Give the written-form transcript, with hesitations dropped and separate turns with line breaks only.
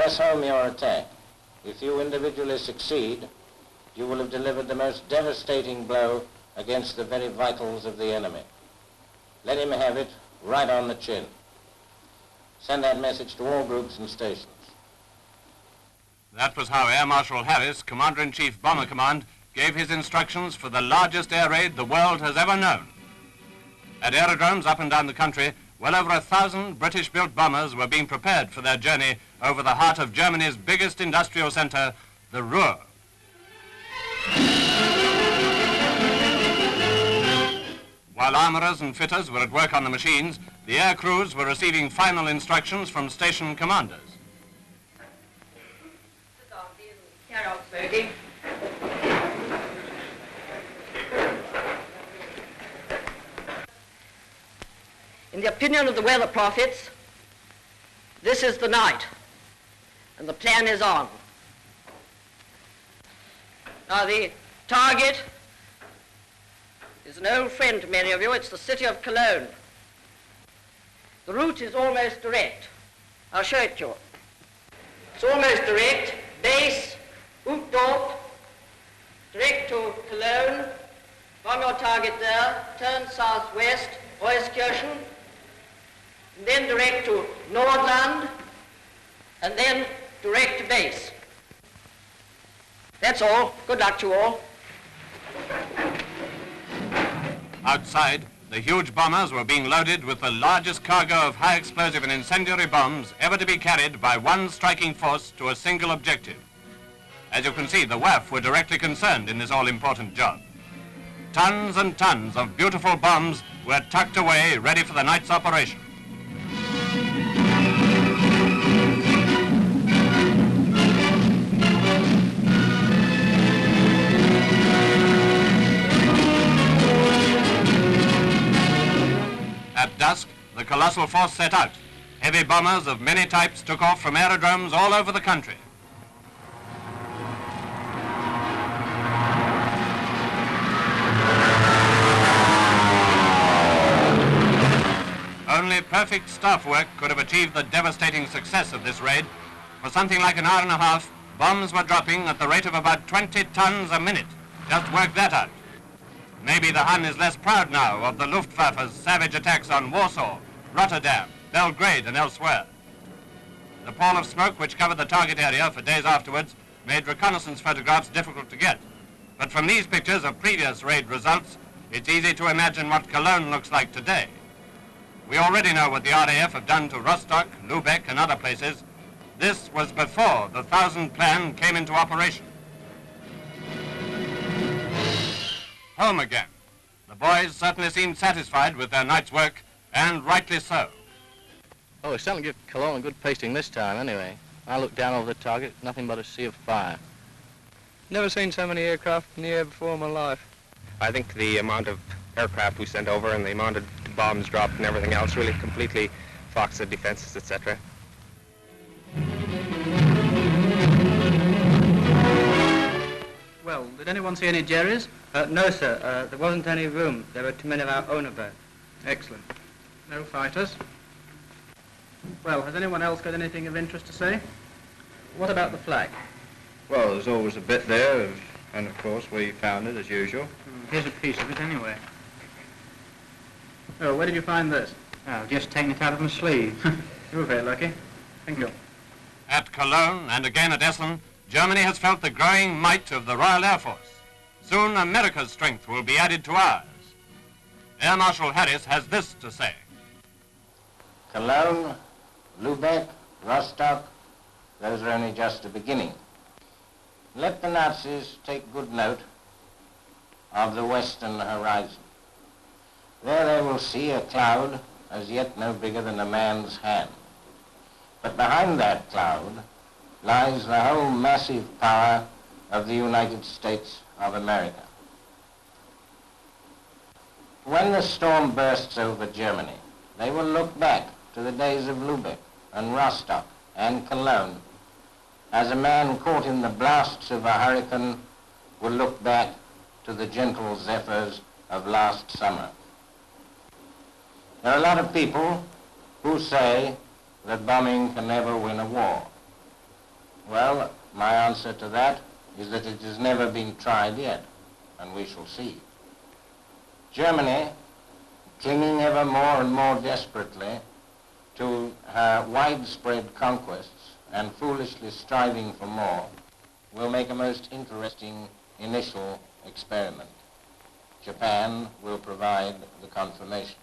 press home your attack. If you individually succeed, you will have delivered the most devastating blow against the very vitals of the enemy. Let him have it right on the chin. Send that message to all groups and stations.
That was how Air Marshal Harris, Commander-in-Chief Bomber Command, gave his instructions for the largest air raid the world has ever known. At aerodromes up and down the country, well over 1,000 British-built bombers were being prepared for their journey over the heart of Germany's biggest industrial center, the Ruhr. While armorers and fitters were at work on the machines, the air crews were receiving final instructions from station commanders.
In the opinion of the weather prophets, this is the night, and the plan is on. Now, the target is an old friend to many of you. It's the city of Cologne. The route is almost direct. I'll show it to you. It's almost direct. Base, Uchtdorf, direct to Cologne. Bomb your target there. Turn southwest, Euskirchen, and then direct to Nordland, and then direct to base. That's all. Good luck to you all.
Outside, the huge bombers were being loaded with the largest cargo of high explosive and incendiary bombs ever to be carried by one striking force to a single objective. As you can see, the WAF were directly concerned in this all-important job. Tons and tons of beautiful bombs were tucked away, ready for the night's operation. At dusk, the colossal force set out. Heavy bombers of many types took off from aerodromes all over the country. Only perfect staff work could have achieved the devastating success of this raid. For something like an hour and a half, bombs were dropping at the rate of about 20 tons a minute. Just work that out. Maybe the Hun is less proud now of the Luftwaffe's savage attacks on Warsaw, Rotterdam, Belgrade, and elsewhere. The pall of smoke which covered the target area for days afterwards made reconnaissance photographs difficult to get. But from these pictures of previous raid results, it's easy to imagine what Cologne looks like today. We already know what the RAF have done to Rostock, Lübeck, and other places. This was before the 1,000 plan came into operation. Home again. The boys certainly seemed satisfied with their night's work, and rightly so.
Oh, we certainly give Cologne a good pasting this time, anyway. I looked down over the target, nothing but a sea of fire.
Never seen so many aircraft in the air before in my life.
I think the amount of aircraft we sent over and the amount of bombs dropped and everything else really completely foxed the defenses, etc.
Well, did anyone see any Jerrys? No, sir. There wasn't any room. There were too many of our own about. Excellent. No fighters? Well, has anyone else got anything of interest to say? What about the flag?
Well, there's always a bit there, and of course we found it as usual.
Here's a piece of it anyway. Oh, where did you find this? Oh, just taking it out of my sleeve. You were very lucky. Thank you.
At Cologne and again at Essen, Germany has felt the growing might of the Royal Air Force. Soon America's strength will be added to ours. Air Marshal Harris has this to say.
Cologne, Lübeck, Rostock, those are only just the beginning. Let the Nazis take good note of the western horizon. There they will see a cloud as yet no bigger than a man's hand. But behind that cloud lies the whole massive power of the United States of America. When the storm bursts over Germany, they will look back to the days of Lübeck and Rostock and Cologne as a man caught in the blasts of a hurricane will look back to the gentle zephyrs of last summer. There are a lot of people who say that bombing can never win a war. Well, my answer to that is that it has never been tried yet, and we shall see. Germany, clinging ever more and more desperately to her widespread conquests and foolishly striving for more, will make a most interesting initial experiment. Japan will provide the confirmation.